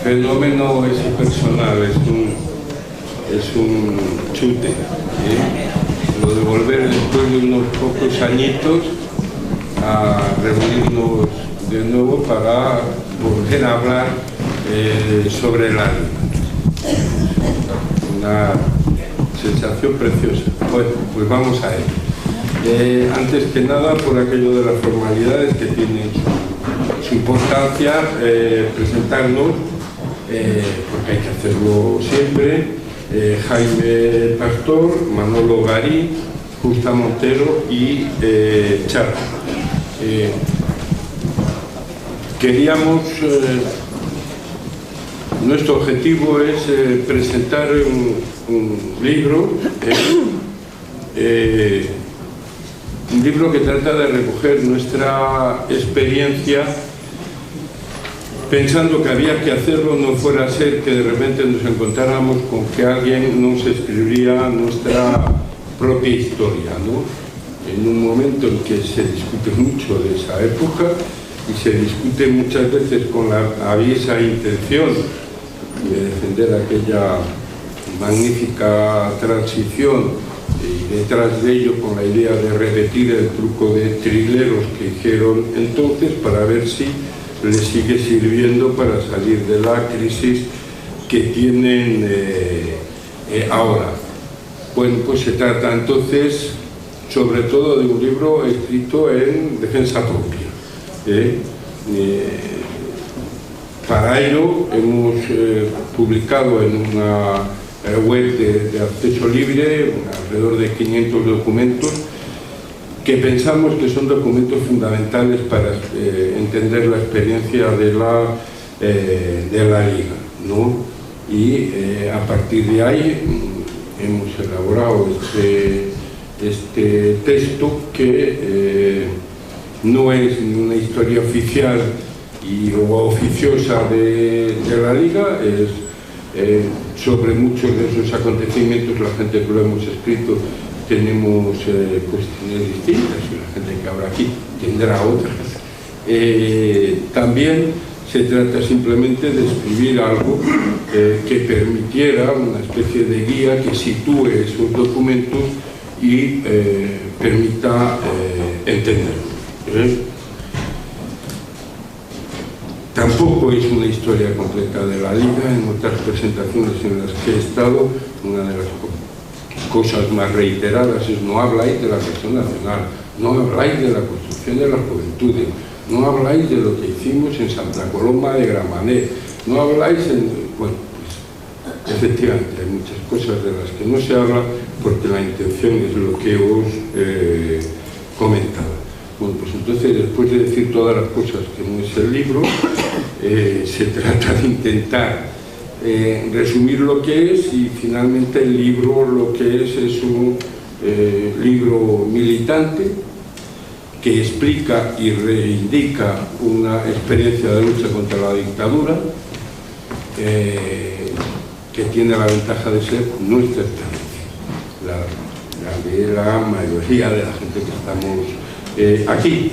fenómeno ese personal, es un chute, lo de volver después de unos pocos añitos a reunirnos de nuevo para volver a hablar sobre el alma. Una sensación preciosa. Bueno, pues vamos a ello. Antes que nada, por aquello de las formalidades que tienen su importancia, presentarnos, porque hay que hacerlo siempre, Jaime Pastor, Manolo Garí, Justa Montero y Char. Queríamos, nuestro objetivo es presentar un libro que trata de recoger nuestra experiencia, pensando que había que hacerlo, no fuera a ser que de repente nos encontráramos con que alguien nos escribiría nuestra propia historia, ¿no? En un momento en que se discute mucho de esa época y se discute muchas veces con la aviesa intención de defender aquella magnífica transición y detrás de ello con la idea de repetir el truco de trileros que hicieron entonces para ver si les sigue sirviendo para salir de la crisis que tienen ahora. Bueno, pues se trata entonces sobre todo de un libro escrito en defensa propia. Para ello hemos publicado en una web de acceso libre alrededor de 500 documentos que pensamos que son documentos fundamentales para entender la experiencia de la Liga, ¿no? Y a partir de ahí hemos elaborado este texto que no es una historia oficial o oficiosa de la Liga, es sobre muchos de esos acontecimientos la gente que lo hemos escrito tenemos cuestiones distintas y la gente que habrá aquí tendrá otras. También se trata simplemente de escribir algo que permitiera una especie de guía que sitúe esos documentos y permita entenderlos. Tampoco es una historia completa de la Liga. En otras presentaciones en las que he estado, una de las cosas más reiteradas es: no habláis de la cuestión nacional, no habláis de la construcción de las juventudes, no habláis de lo que hicimos en Santa Coloma de Gramenet, no habláis bueno, pues efectivamente hay muchas cosas de las que no se habla porque la intención es lo que os comentaba. Bueno, pues entonces, después de decir todas las cosas que no es el libro, se trata de intentar resumir lo que es, y finalmente el libro lo que es un libro militante que explica y reivindica una experiencia de lucha contra la dictadura que tiene la ventaja de ser nuestra experiencia, la de la mayoría de la gente que estamos aquí.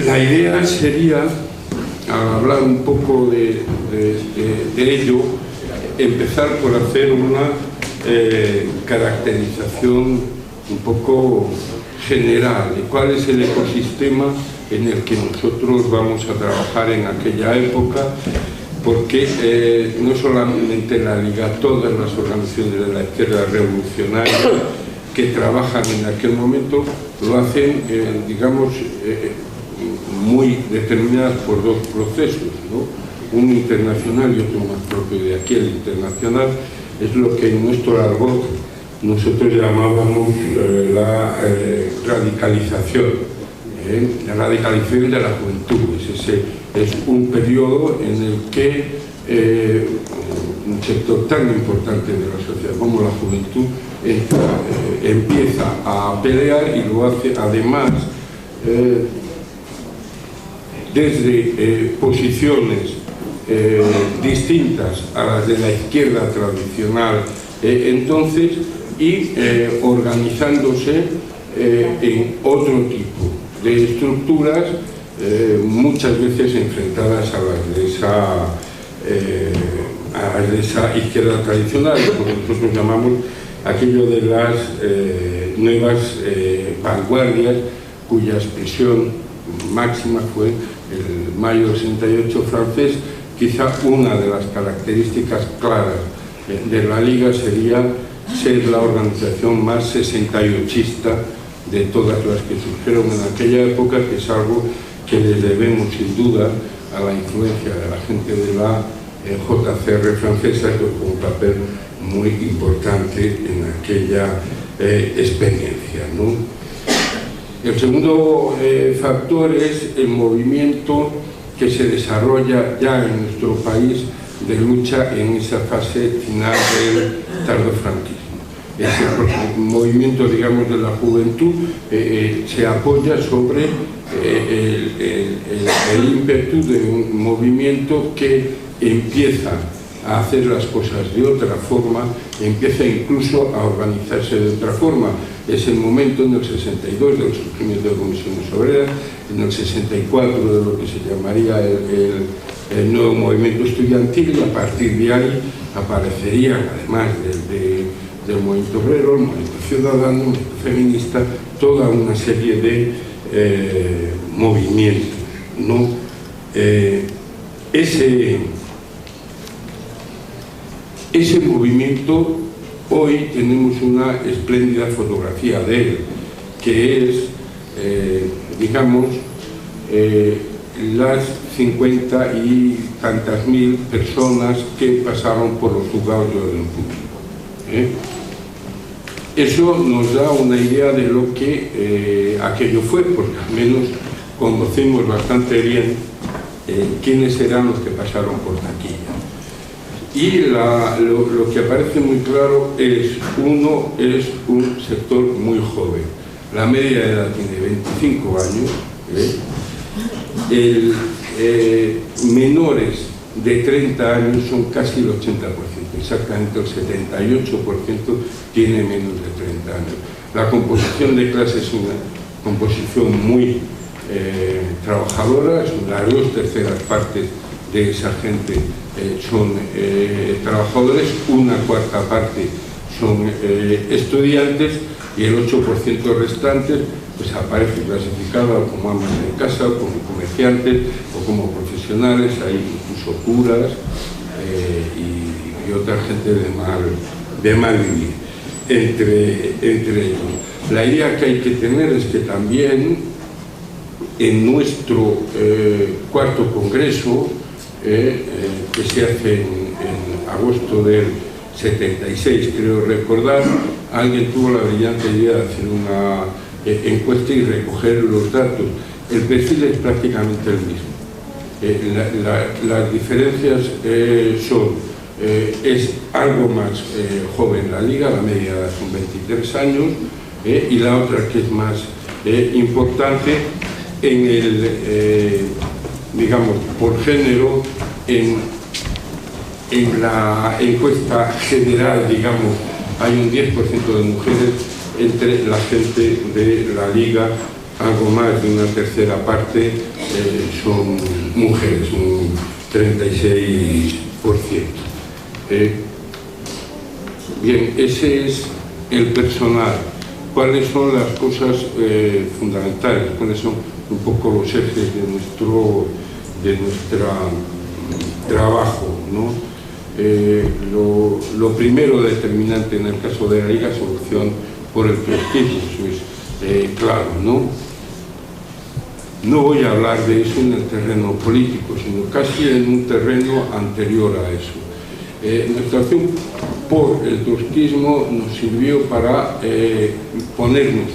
La idea sería, al hablar un poco de ello, empezar por hacer una caracterización un poco general de cuál es el ecosistema en el que nosotros vamos a trabajar en aquella época, porque no solamente la Liga, todas las organizaciones de la izquierda revolucionaria que trabajan en aquel momento lo hacen, digamos, muy determinadas por dos procesos, ¿no? Uno internacional y otro más propio de aquí. El internacional es lo que en nuestro argot nosotros llamábamos la radicalización, la radicalización de la juventud. Es un periodo en el que un sector tan importante de la sociedad como la juventud empieza a pelear, y lo hace además desde posiciones distintas a las de la izquierda tradicional entonces, y organizándose en otro tipo de estructuras muchas veces enfrentadas a las de esa izquierda tradicional, lo que nosotros llamamos aquello de las nuevas vanguardias, cuya expresión máxima fue el mayo del 68 francés. Quizá una de las características claras de la Liga sería ser la organización más 68ista de todas las que surgieron en aquella época, que es algo que les debemos sin duda a la influencia de la gente de la JCR francesa, que jugó un papel muy importante en aquella experiencia, ¿no? El segundo factor es el movimiento que se desarrolla ya en nuestro país de lucha en esa fase final del tardofranquismo. Ese movimiento, digamos, de la juventud se apoya sobre el ímpetu de un movimiento que empieza a hacer las cosas de otra forma, empieza incluso a organizarse de otra forma. Es el momento en el 62 del surgimiento de comisiones obreras, en el 64 de lo que se llamaría el nuevo movimiento estudiantil, y a partir de ahí aparecerían, además del movimiento obrero, el movimiento ciudadano, el movimiento feminista, toda una serie de movimientos, ¿no? Ese movimiento, hoy tenemos una espléndida fotografía de él, que es, digamos, las 50 y tantas mil personas que pasaron por los juzgados de orden público. Eso nos da una idea de lo que aquello fue, porque al menos conocemos bastante bien quiénes eran los que pasaron por taquilla. Y lo que aparece muy claro es, uno, es un sector muy joven. La media de edad tiene 25 años. Menores de 30 años son casi el 80%, exactamente el 78% tiene menos de 30 años. La composición de clase es una composición muy trabajadora, son las 2/3 partes de esa gente son trabajadores, 1/4 parte son estudiantes, y el 8% restante pues aparece clasificado como amas de casa, o como comerciantes, o como profesionales. Hay incluso curas y otra gente de mal vivir entre ellos. La idea que hay que tener es que también en nuestro cuarto congreso, que se hace en agosto del 76, creo recordar, alguien tuvo la brillante idea de hacer una encuesta y recoger los datos. El perfil es prácticamente el mismo. Las diferencias son, es algo más joven la Liga, la media edad son 23 años, y la otra, que es más importante, en el, digamos, por género, en la encuesta general, digamos, hay un 10% de mujeres entre la gente de la Liga, algo más de una tercera parte son mujeres, un 36%. Bien, ese es el personal. ¿Cuáles son las cosas fundamentales? ¿Cuáles son un poco los ejes de nuestro trabajo, ¿no? Lo primero determinante en el caso de la Liga es solución por el prestigio, eso es claro, ¿no? No voy a hablar de eso en el terreno político, sino casi en un terreno anterior a eso. Nuestra acción por el trotskismo nos sirvió para ponernos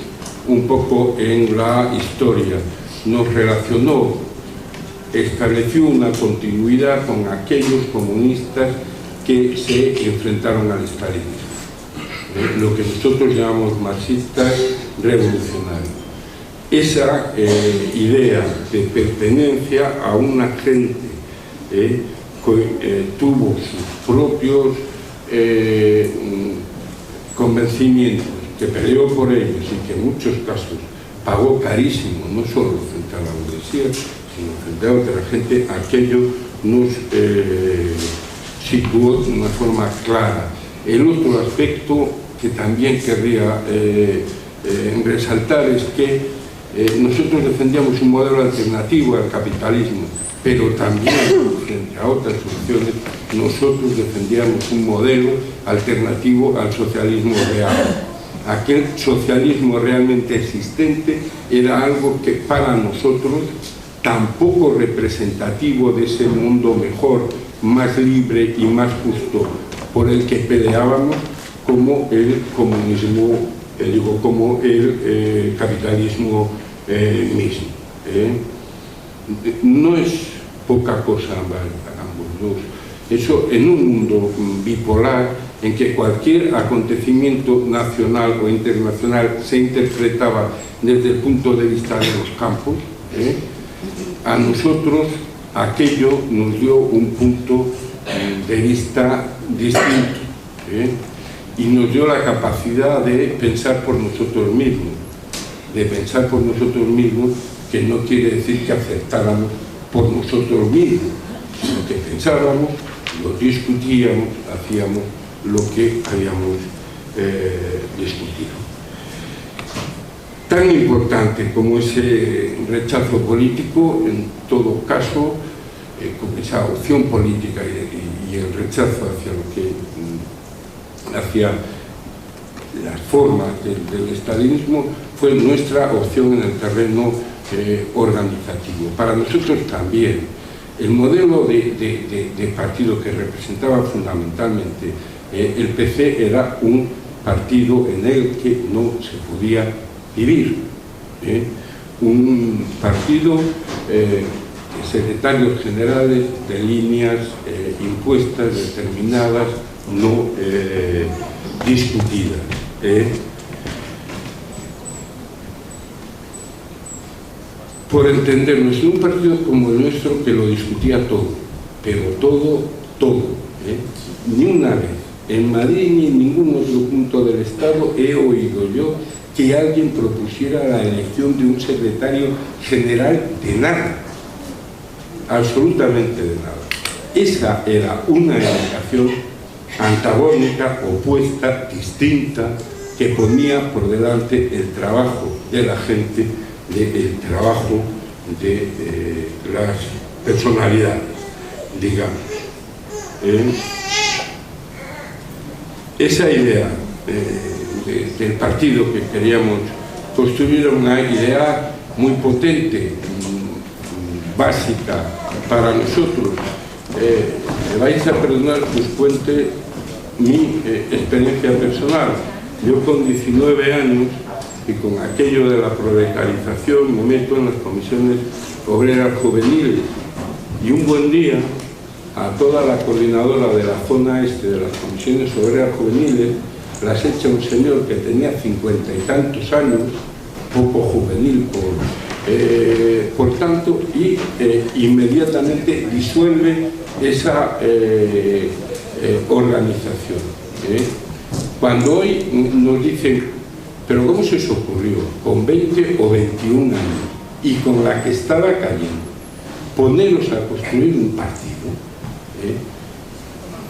un poco en la historia, nos relacionó, estableció una continuidad con aquellos comunistas que se enfrentaron al estalinismo, lo que nosotros llamamos marxistas revolucionarios. Esa idea de pertenencia a una gente que tuvo sus propios convencimientos, que peleó por ellos y que en muchos casos pagó carísimo, no solo frente a la burguesía, ideología, sino frente a otra gente, aquello nos situó de una forma clara. El otro aspecto que también querría resaltar es que nosotros defendíamos un modelo alternativo al capitalismo, pero también, frente a otras opciones, nosotros defendíamos un modelo alternativo al socialismo real. Aquel socialismo realmente existente era algo que para nosotros, tampoco representativo de ese mundo mejor, más libre y más justo por el que peleábamos, como el comunismo, como el capitalismo mismo. No es poca cosa ambos dos. Eso en un mundo bipolar en que cualquier acontecimiento nacional o internacional se interpretaba desde el punto de vista de los campos, a nosotros aquello nos dio un punto de vista distinto, y nos dio la capacidad de pensar por nosotros mismos, que no quiere decir que aceptáramos por nosotros mismos, sino que pensábamos, lo discutíamos, hacíamos lo que habíamos discutido. Tan importante como ese rechazo político, en todo caso, como esa opción política y el rechazo hacia las formas del estalinismo, fue nuestra opción en el terreno organizativo. Para nosotros también el modelo de partido que representaba fundamentalmente el PC era un partido en el que no se podía vivir, un partido de secretarios generales de líneas impuestas, determinadas, no discutidas. Por entendernos, en un partido como el nuestro que lo discutía todo, pero todo, ni una vez en Madrid ni en ningún otro punto del Estado he oído yo que alguien propusiera la elección de un secretario general de nada, absolutamente de nada. Esa era una educación antagónica, opuesta, distinta, que ponía por delante el trabajo de la gente, el trabajo de las personalidades, digamos. Esa idea del partido que queríamos construir era una idea muy potente, básica para nosotros. Me vais a perdonar que os cuente mi experiencia personal. Yo con 19 años y con aquello de la proletarización me meto en las comisiones obreras juveniles, y un buen día a toda la coordinadora de la zona este de las comisiones obreras juveniles las echa un señor que tenía 50 y tantos años, poco juvenil por tanto, y inmediatamente disuelve esa organización. Cuando hoy nos dicen, pero ¿cómo se os ocurrió, con 20 o 21 años y con la que estaba cayendo, poneros a construir un partido?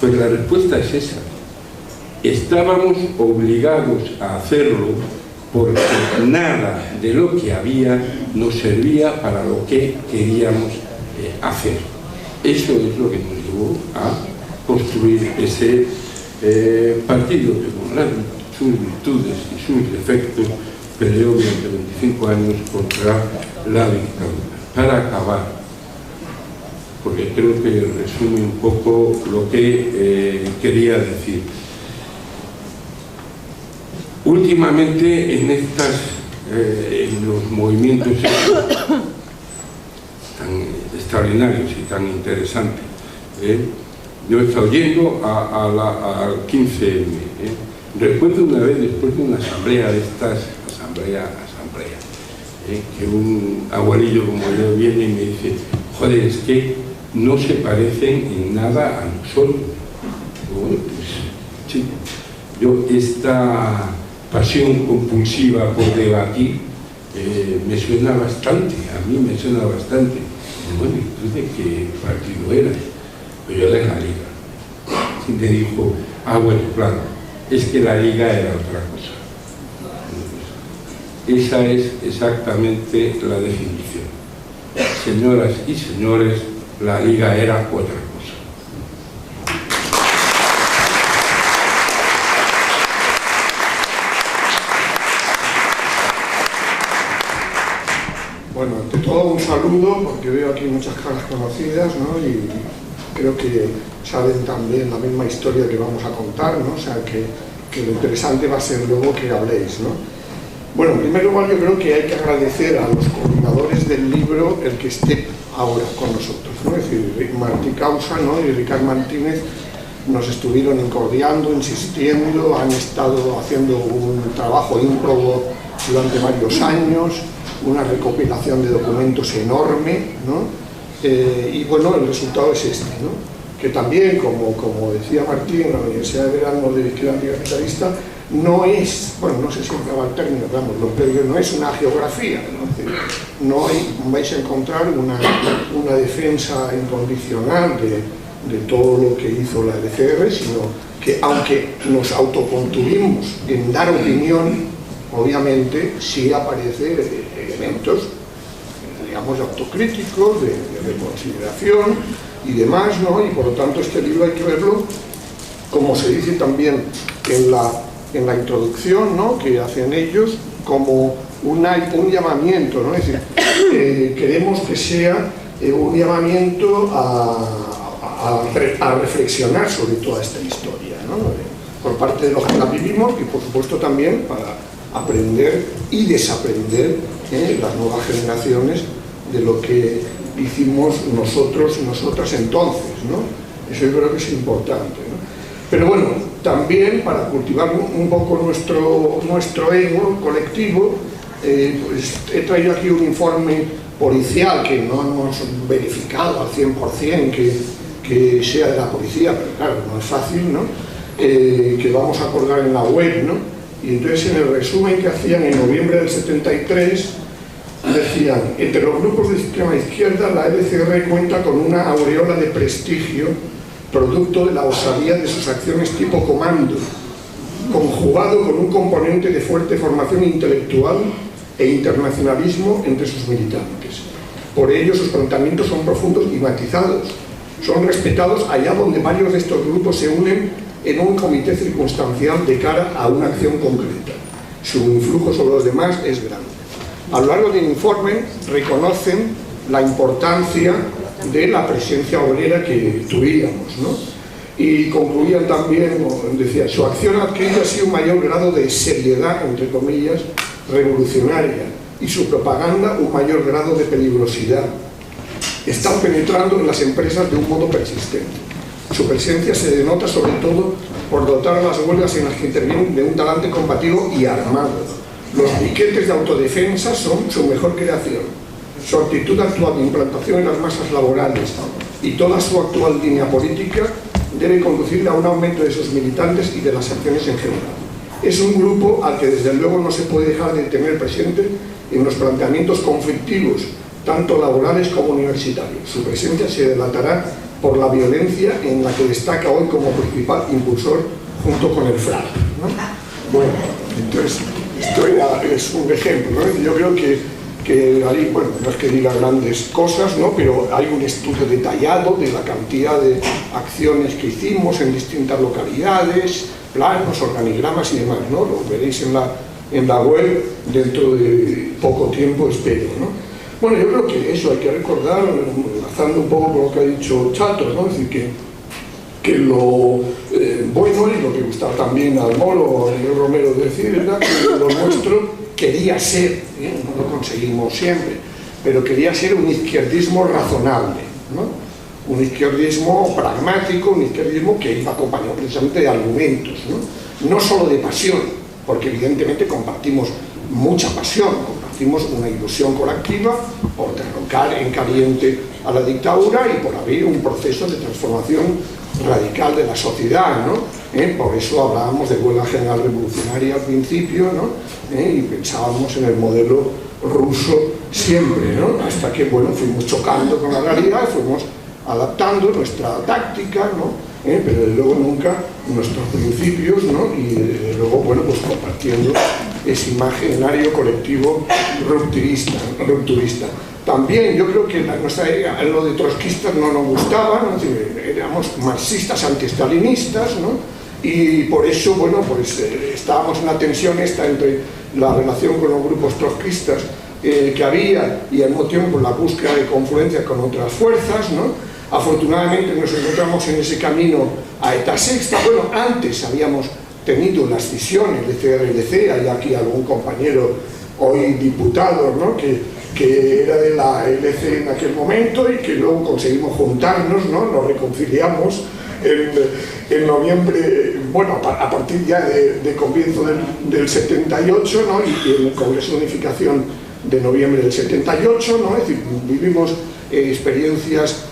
Pues la respuesta es esa. Estábamos obligados a hacerlo porque nada de lo que había nos servía para lo que queríamos hacer. Eso es lo que nos llevó a construir ese partido que, con sus virtudes y sus defectos, peleó durante 25 años contra la dictadura. Para acabar, porque creo que resume un poco lo que quería decir. Últimamente en los movimientos tan extraordinarios y tan interesantes, yo he estado yendo al 15M. Recuerdo una vez, después de una asamblea de estas, que un abuelillo como yo viene y me dice, joder, es que no se parecen en nada a nosotros. Bueno, pues sí, yo esta pasión compulsiva por debatir me suena bastante, a mí me suena bastante. Bueno, ¿y tú de qué partido eras? Pues yo de la Liga. Y me dijo, bueno, claro, es que la Liga era otra cosa. Esa es exactamente la definición. Señoras y señores, la Liga era otra cosa. Bueno, ante todo un saludo, porque veo aquí muchas caras conocidas, ¿no? Y creo que saben también la misma historia que vamos a contar, ¿no? O sea, que lo interesante va a ser luego que habléis, ¿no? Bueno, en primer lugar yo creo que hay que agradecer a los coordinadores del libro el que esté ahora con nosotros, ¿no? Es decir, Martí Causa, ¿no? Y Ricard Martínez nos estuvieron incordiando, insistiendo, han estado haciendo un trabajo ímprobo durante varios años, una recopilación de documentos enorme, ¿no? Y bueno, el resultado es este, ¿no? Que también, como decía Martín, en la Universidad de Verano de Izquierda Anticapitalista, no es, bueno, no sé si empleaba el término, pero no es una geografía, ¿no? No vais a encontrar una defensa incondicional de todo lo que hizo la LCR, sino que aunque nos autocontuvimos en dar opinión, obviamente sí aparecen elementos, digamos, autocríticos, de reconsideración y demás, ¿no? Y por lo tanto este libro hay que verlo, como se dice también en la introducción, ¿no? Que hacen ellos, como un llamamiento, ¿no? Es decir, queremos que sea un llamamiento a reflexionar sobre toda esta historia, ¿no? Por parte de los que la vivimos y por supuesto también para aprender y desaprender las nuevas generaciones de lo que hicimos nosotros y nosotras entonces, ¿no? Eso yo creo que es importante, ¿no? Pero bueno, también para cultivar un poco nuestro ego colectivo, pues he traído aquí un informe policial que no hemos verificado al 100% que sea de la policía, pero claro, no es fácil, ¿no? Que vamos a colgar en la web, ¿no? Y entonces en el resumen que hacían en noviembre del 73 decían, entre los grupos de extrema izquierda la LCR cuenta con una aureola de prestigio producto de la osadía de sus acciones tipo comando, conjugado con un componente de fuerte formación intelectual e internacionalismo entre sus militantes. Por ello sus planteamientos son profundos y matizados, son respetados allá donde varios de estos grupos se unen en un comité circunstancial de cara a una acción concreta. Su influjo sobre los demás es grande. A lo largo del informe reconocen la importancia de la presencia obrera que tuvimos, ¿no? Y concluían también, decía, su acción ha adquirido así un mayor grado de seriedad, entre comillas, revolucionaria, y su propaganda un mayor grado de peligrosidad. Están penetrando en las empresas de un modo persistente. Su presencia se denota sobre todo por dotar a las huelgas en las que intervienen de un talante combativo y armado. Los piquetes de autodefensa son su mejor creación. Su actitud actual de implantación en las masas laborales y toda su actual línea política debe conducirle a un aumento de sus militantes y de las acciones en general. Es un grupo al que desde luego no se puede dejar de tener presente en los planteamientos conflictivos, tanto laborales como universitarios. Su presencia se delatará por la violencia en la que destaca hoy como principal impulsor junto con el FRAP, ¿no? Bueno, entonces esto es un ejemplo, ¿no? Yo creo que ahí, bueno, no es que diga grandes cosas, ¿no? Pero hay un estudio detallado de la cantidad de acciones que hicimos en distintas localidades, planos, organigramas y demás, ¿no? Lo veréis en la web dentro de poco tiempo, espero, ¿no? Bueno, yo creo que eso hay que recordar, enlazando un poco con lo que ha dicho Chato, ¿no? Es decir, que lo bueno y lo que gustaba también al Molo, a Miguel Romero decir, era que lo nuestro quería ser, no lo conseguimos siempre, pero quería ser un izquierdismo razonable, ¿no? Un izquierdismo pragmático, un izquierdismo que iba acompañado precisamente de argumentos, ¿no? No solo de pasión, porque evidentemente compartimos mucha pasión, compartimos una ilusión colectiva por derrocar en caliente a la dictadura y por abrir un proceso de transformación radical de la sociedad, ¿no? Por eso hablábamos de huelga general revolucionaria al principio, ¿no? Y pensábamos en el modelo ruso siempre, ¿no? Hasta que, bueno, fuimos chocando con la realidad, fuimos adaptando nuestra táctica, ¿no? Pero desde luego nunca nuestros principios, ¿no? Y desde luego, bueno, pues compartiendo ese imaginario colectivo rupturista. También yo creo que lo de trotskistas no nos gustaba, ¿no? Éramos marxistas antiestalinistas, ¿no? Y por eso, bueno, pues estábamos en la tensión esta entre la relación con los grupos trotskistas que había y al mismo tiempo la búsqueda de confluencia con otras fuerzas, ¿no? Afortunadamente nos encontramos en ese camino a ETA Sexta. Bueno, antes habíamos tenido las cisiones de CRLC, hay aquí algún compañero hoy diputado, ¿no? que era de la LC en aquel momento y que luego conseguimos juntarnos, ¿no? Nos reconciliamos en noviembre, bueno, a partir ya de comienzo del 78, ¿no? Y en el Congreso de Unificación de noviembre del 78, ¿no? Es decir, vivimos experiencias,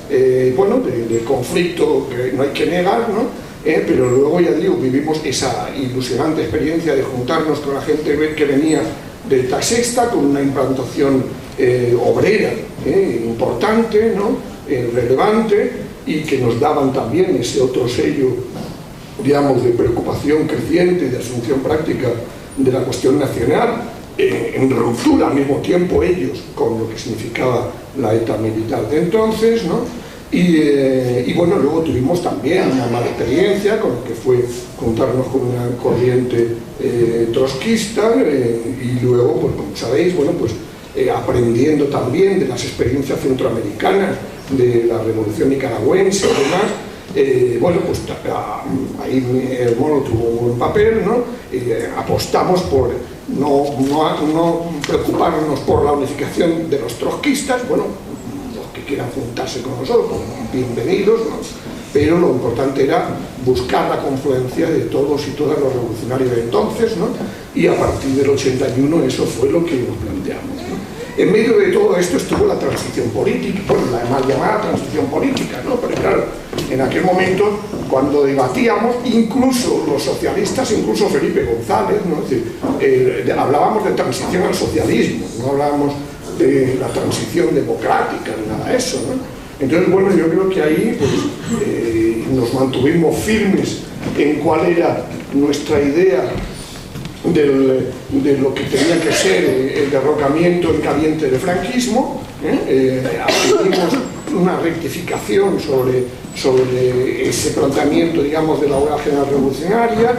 bueno, de conflicto que no hay que negar, ¿no? Pero luego, ya digo, vivimos esa ilusionante experiencia de juntarnos con la gente que venía de ETA Sexta, con una implantación obrera importante, ¿no? Relevante, y que nos daban también ese otro sello, digamos, de preocupación creciente y de asunción práctica de la cuestión nacional, en ruptura al mismo tiempo ellos con lo que significaba la ETA militar de entonces, ¿no? Y bueno, luego tuvimos también una mala experiencia con lo que fue juntarnos con una corriente trotskista y luego, pues como sabéis, bueno, pues aprendiendo también de las experiencias centroamericanas, de la revolución nicaragüense y demás, bueno, pues ahí el Mono tuvo un buen papel, ¿no? Apostamos por no preocuparnos por la unificación de los trotskistas, bueno, los que quieran juntarse con nosotros, bienvenidos, ¿no? Pero lo importante era buscar la confluencia de todos y todas los revolucionarios de entonces, ¿no? Y a partir del 81 eso fue lo que nos planteamos, ¿no? En medio de todo esto estuvo la transición política, bueno, la mal llamada transición política, ¿no? Pero claro, en aquel momento, cuando debatíamos, incluso los socialistas, incluso Felipe González, ¿no? Es decir, hablábamos de transición al socialismo, no hablábamos de la transición democrática, ni nada de eso, ¿no? Entonces, bueno, yo creo que ahí pues, nos mantuvimos firmes en cuál era nuestra idea de lo que tenía que ser el derrocamiento en caliente del franquismo. Hicimos una rectificación sobre ese planteamiento, digamos, de la huelga general revolucionaria,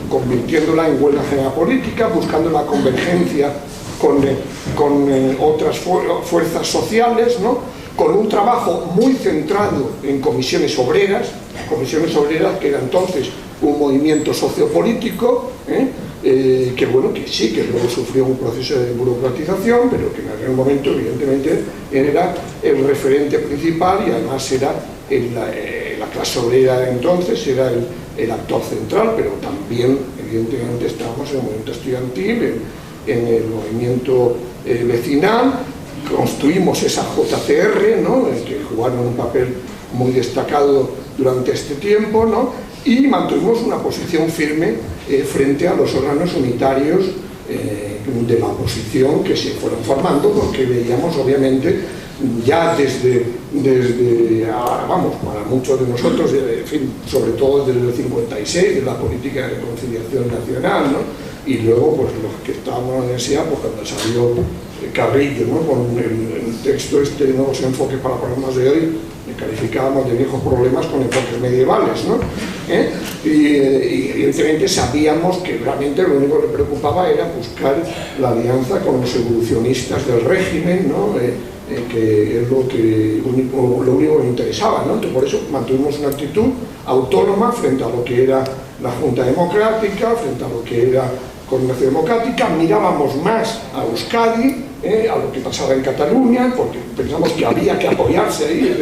convirtiéndola en huelga general política, buscando la convergencia con otras fuerzas sociales, ¿no? Con un trabajo muy centrado en comisiones obreras que era entonces un movimiento sociopolítico, que bueno, que sí, que luego sufrió un proceso de burocratización, pero que en aquel momento evidentemente era el referente principal y además era la clase obrera de entonces, era el actor central, pero también evidentemente estábamos en el movimiento estudiantil, en el movimiento vecinal. Construimos esa JCR, ¿no? Que jugaron un papel muy destacado durante este tiempo, ¿no? Y mantuvimos una posición firme frente a los órganos unitarios de la oposición que se fueron formando, porque veíamos obviamente ya desde vamos, para muchos de nosotros, en fin, sobre todo desde el 56, de la política de reconciliación nacional, ¿no? Y luego, pues los que estábamos en la universidad, pues cuando salió Carrillo, ¿no? Con el texto este de nuevos enfoques para problemas de hoy, le calificábamos de viejos problemas con enfoques medievales, ¿no? Y evidentemente sabíamos que realmente lo único que le preocupaba era buscar la alianza con los evolucionistas del régimen, ¿no? Que es lo único que le interesaba, ¿no? Entonces, por eso mantuvimos una actitud autónoma frente a lo que era la Junta Democrática, frente a lo que era Coordinación Democrática. Mirábamos más a Euskadi, a lo que pasaba en Cataluña, porque pensamos que había que apoyarse ahí,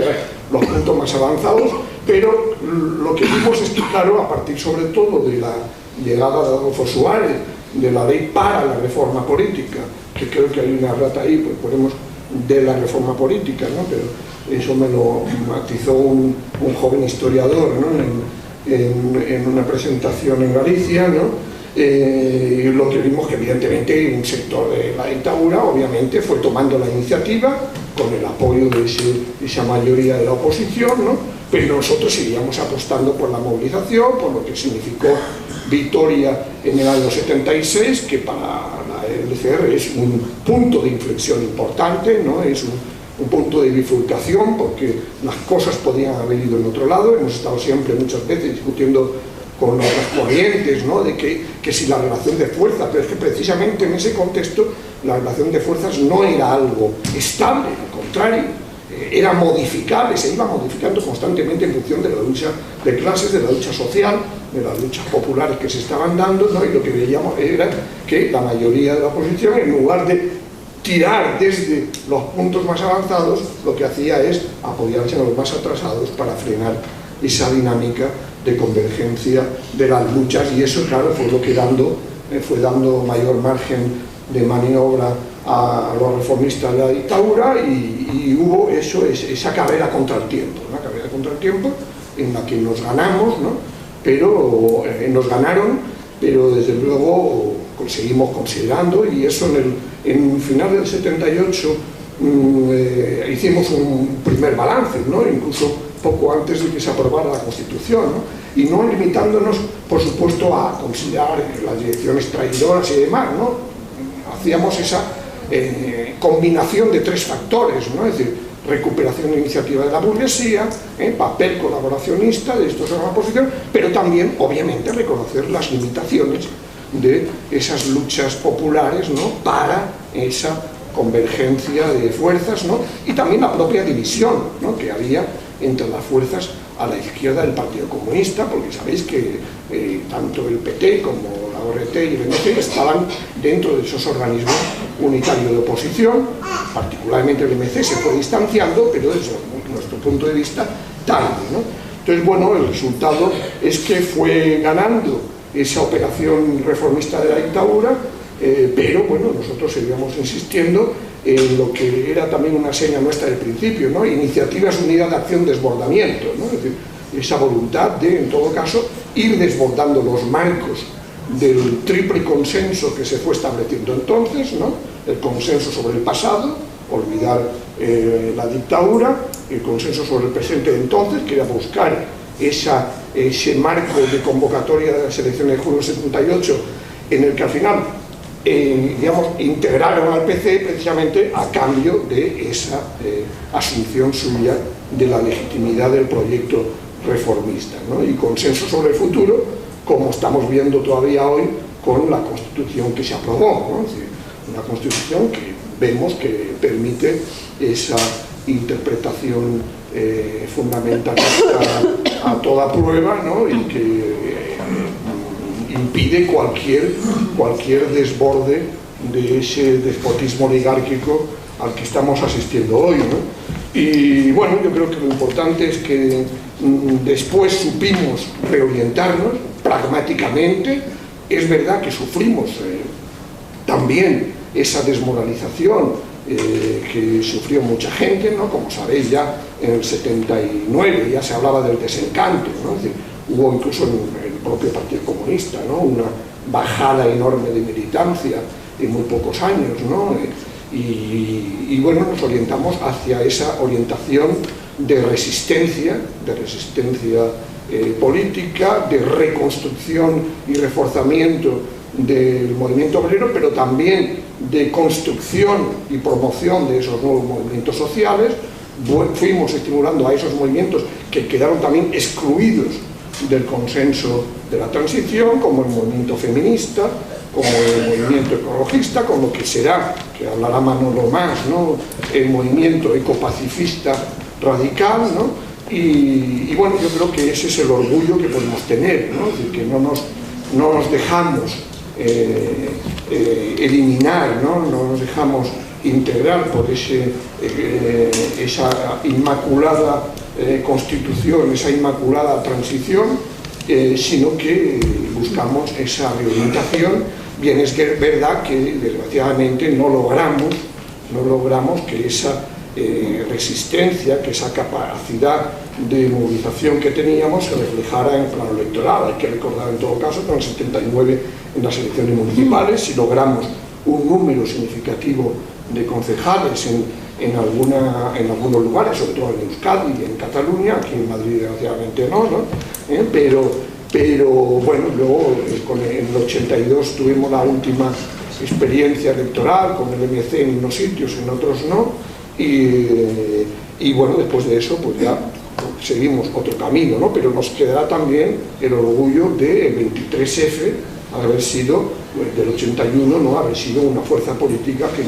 los puntos más avanzados, pero lo que vimos es que, claro, a partir sobre todo de la llegada de Adolfo Suárez, de la ley para la reforma política, que creo que hay una rata ahí, pues ponemos de la reforma política, ¿no? Pero eso me lo matizó un joven historiador, ¿no? En una presentación en Galicia, ¿no? Lo que vimos que evidentemente un sector de la dictadura obviamente fue tomando la iniciativa con el apoyo de esa mayoría de la oposición, ¿no? Pero nosotros seguíamos apostando por la movilización, por lo que significó Vitoria en el año 76, que para la LCR es un punto de inflexión importante, ¿no? Es un punto de bifurcación, porque las cosas podían haber ido en otro lado. Hemos estado siempre muchas veces discutiendo con otras corrientes, ¿no? De que si la relación de fuerzas, pero es que precisamente en ese contexto la relación de fuerzas no era algo estable, al contrario, era modificable, se iba modificando constantemente en función de la lucha de clases, de la lucha social, de las luchas populares que se estaban dando, ¿no? Y lo que veíamos era que la mayoría de la oposición, en lugar de tirar desde los puntos más avanzados, lo que hacía es apoyarse en los más atrasados para frenar esa dinámica de convergencia de las luchas, y eso, claro, fue lo que fue dando mayor margen de maniobra a los reformistas de la dictadura, y hubo esa carrera contra el tiempo, una carrera contra el tiempo en la que nos ganamos, ¿no? Pero nos ganaron, pero desde luego seguimos considerando, y eso en final del 78 hicimos un primer balance, ¿no? Incluso poco antes de que se aprobara la Constitución, ¿no? Y no limitándonos, por supuesto, a considerar las direcciones traidoras y demás, ¿no? Hacíamos esa combinación de tres factores, ¿no? Es decir, recuperación de iniciativa de la burguesía, papel colaboracionista de estos en la oposición, pero también, obviamente, reconocer las limitaciones de esas luchas populares, ¿no? Para esa convergencia de fuerzas, ¿no? Y también la propia división, ¿no? Que había entre las fuerzas a la izquierda del Partido Comunista, porque sabéis que tanto el PT como la ORT y el MC estaban dentro de esos organismos unitarios de oposición. Particularmente el MC se fue distanciando, pero desde nuestro punto de vista tarde, ¿no? Entonces, bueno, el resultado es que fue ganando esa operación reformista de la dictadura, pero bueno, nosotros seguíamos insistiendo en lo que era también una seña nuestra del principio, ¿no? Iniciativas unidas de acción, desbordamiento, ¿no? Es decir, esa voluntad de, en todo caso, ir desbordando los marcos del triple consenso que se fue estableciendo entonces, ¿no? El consenso sobre el pasado, olvidar la dictadura, el consenso sobre el presente de entonces, que era buscar ese marco de convocatoria de las elecciones de junio del 78, en el que al final digamos, integraron al PC precisamente a cambio de esa asunción suya de la legitimidad del proyecto reformista, ¿no? Y consenso sobre el futuro, como estamos viendo todavía hoy con la Constitución que se aprobó, ¿no? Es decir, una Constitución que vemos que permite esa interpretación fundamentalista a toda prueba, ¿no? Y que impide cualquier desborde de ese despotismo oligárquico al que estamos asistiendo hoy, ¿no? Y bueno, yo creo que lo importante es que después supimos reorientarnos pragmáticamente. Es verdad que sufrimos también esa desmoralización que sufrió mucha gente, ¿no? Como sabéis, ya en el 79 ya se hablaba del desencanto, ¿no? Es decir, hubo incluso en el propio Partido Comunista, ¿no? Una bajada enorme de militancia en muy pocos años, ¿no? Y bueno, nos orientamos hacia esa orientación de resistencia política, de reconstrucción y reforzamiento del movimiento obrero, pero también de construcción y promoción de esos nuevos movimientos sociales. Fuimos estimulando a esos movimientos que quedaron también excluidos del consenso de la transición, como el movimiento feminista, como el movimiento ecologista, como que será, que hablará Manolo más, ¿no? El movimiento ecopacifista radical, ¿no? Y bueno, yo creo que ese es el orgullo que podemos tener, ¿no? Es decir, que no nos dejamos eliminar, ¿no? No nos dejamos integrar por esa inmaculada constitución, esa inmaculada transición, sino que buscamos esa reorientación. Bien, es verdad que desgraciadamente no logramos que esa resistencia, que esa capacidad de movilización que teníamos se reflejara en el plano electoral. Hay que recordar en todo caso que en el 79, en las elecciones municipales, si logramos un número significativo de concejales en algunos lugares, sobre todo en Euskadi y en Cataluña, aquí en Madrid desgraciadamente no, pero bueno, luego en el 82 tuvimos la última experiencia electoral con el MC en unos sitios, en otros no, y bueno, después de eso pues ya seguimos otro camino, ¿no? Pero nos quedará también el orgullo del 23F haber sido, pues, del 81, ¿no? Haber sido una fuerza política que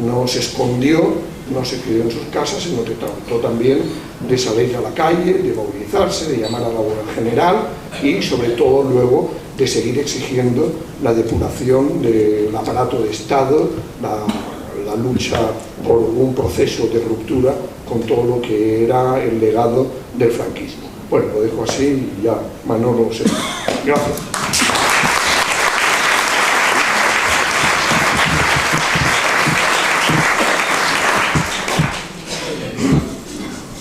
no se escondió, no se quedó en sus casas, sino que trató también de salir a la calle, de movilizarse, de llamar a la huelga general y sobre todo luego de seguir exigiendo la depuración del aparato de Estado, la lucha por un proceso de ruptura con todo lo que era el legado del franquismo. Bueno, lo dejo así y ya Manolo se... Gracias.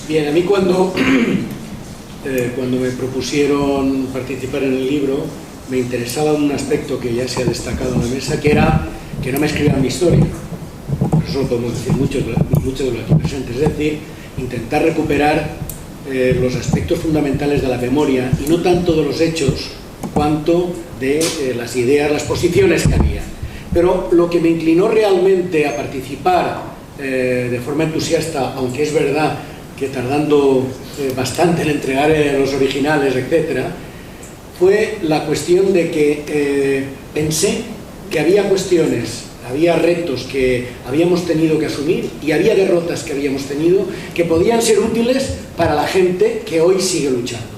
Bien, a mí cuando me propusieron participar en el libro, me interesaba un aspecto que ya se ha destacado en la mesa, que era que no me escriban mi historia. Eso lo podemos decir muchos de los aquí presentes, es decir, intentar recuperar los aspectos fundamentales de la memoria, y no tanto de los hechos, cuanto de las ideas, las posiciones que había. Pero lo que me inclinó realmente a participar de forma entusiasta, aunque es verdad que tardando bastante en entregar los originales, etcétera, fue la cuestión de que pensé que había cuestiones, había retos que habíamos tenido que asumir y había derrotas que habíamos tenido que podían ser útiles para la gente que hoy sigue luchando.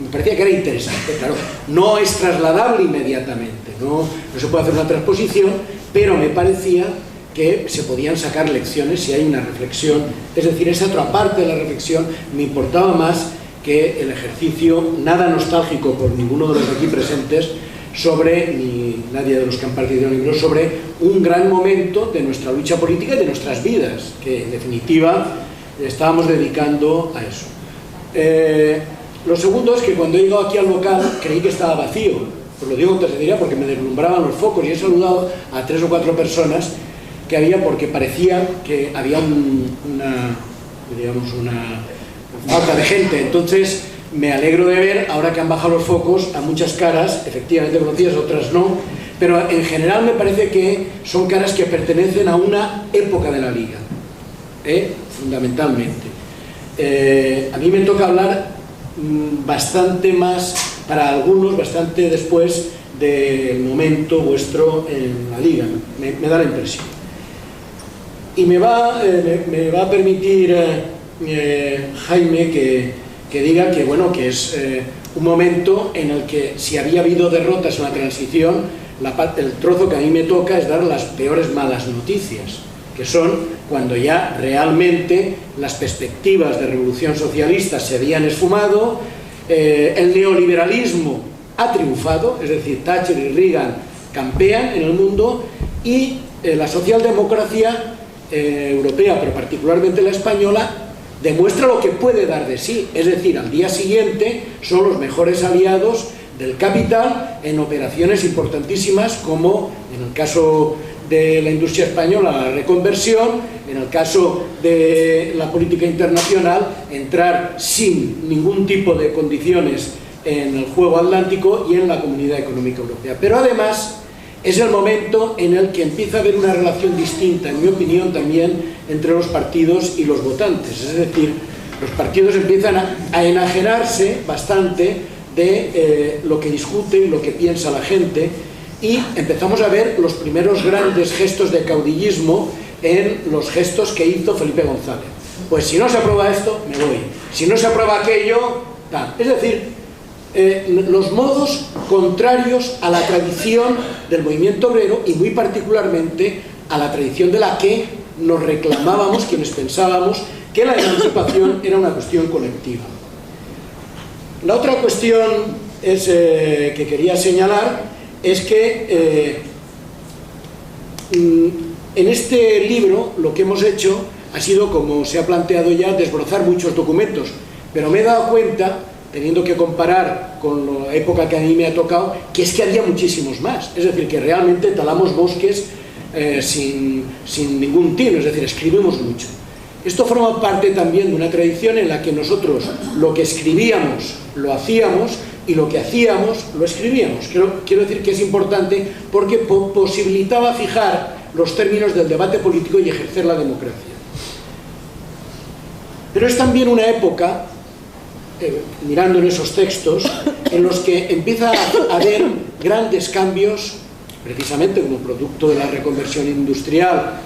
Me parecía que era interesante, claro, no es trasladable inmediatamente, no se puede hacer una transposición, pero me parecía que se podían sacar lecciones si hay una reflexión, es decir, esa otra parte de la reflexión me importaba más que el ejercicio nada nostálgico por ninguno de los aquí presentes sobre, ni nadie de los que han participado en el libro, sobre un gran momento de nuestra lucha política y de nuestras vidas, que en definitiva estábamos dedicando a eso. Lo segundo es que cuando he llegado aquí al local creí que estaba vacío, pues lo digo antes de porque me deslumbraban los focos y he saludado a 3 o 4 personas que había, porque parecía que había una falta de gente. Entonces me alegro de ver, ahora que han bajado los focos, a muchas caras, efectivamente conocidas, otras no, pero en general me parece que son caras que pertenecen a una época de la Liga, fundamentalmente. A mí me toca hablar bastante más, para algunos, bastante después del momento vuestro en la Liga, me da la impresión. Y me va a permitir Jaime que diga que, bueno, que es un momento en el que, si había habido derrotas en la transición, el trozo que a mí me toca es dar las peores malas noticias, que son cuando ya realmente las perspectivas de revolución socialista se habían esfumado, el neoliberalismo ha triunfado, es decir, Thatcher y Reagan campean en el mundo, y la socialdemocracia europea, pero particularmente la española, demuestra lo que puede dar de sí, es decir, al día siguiente son los mejores aliados del capital en operaciones importantísimas, como en el caso de la industria española, la reconversión, en el caso de la política internacional, entrar sin ningún tipo de condiciones en el juego atlántico y en la Comunidad Económica Europea. Pero además es el momento en el que empieza a haber una relación distinta, en mi opinión también, entre los partidos y los votantes. Es decir, los partidos empiezan a enajenarse bastante de lo que discute y lo que piensa la gente, y empezamos a ver los primeros grandes gestos de caudillismo en los gestos que hizo Felipe González. Pues si no se aprueba esto, me voy. Si no se aprueba aquello, tal. Es decir, los modos contrarios a la tradición del movimiento obrero, y muy particularmente a la tradición de la que nos reclamábamos quienes pensábamos que la emancipación era una cuestión colectiva. La otra cuestión que quería señalar es que en este libro lo que hemos hecho ha sido, como se ha planteado ya, desbrozar muchos documentos, pero me he dado cuenta, teniendo que comparar con la época que a mí me ha tocado, que es que había muchísimos más, es decir, que realmente talamos bosques sin ningún tino, es decir, escribimos mucho. Esto forma parte también de una tradición en la que nosotros lo que escribíamos lo hacíamos y lo que hacíamos lo escribíamos. Quiero decir que es importante porque posibilitaba fijar los términos del debate político y ejercer la democracia. Pero es también una época, mirando en esos textos, en los que empieza a haber grandes cambios, precisamente como producto de la reconversión industrial